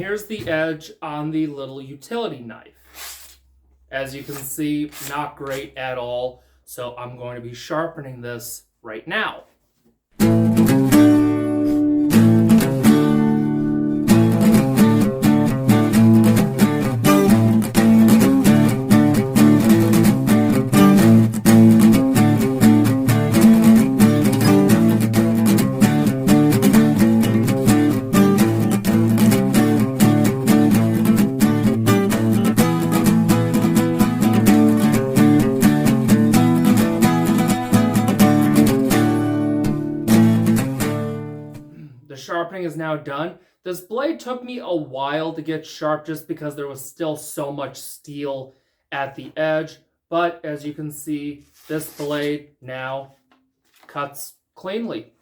Here's the edge on the little utility knife. As you can see, not great at all. So I'm going to be sharpening this right now. The sharpening is now done. This blade took me a while to get sharp just because there was still so much steel at the edge. But as you can see, this blade now cuts cleanly.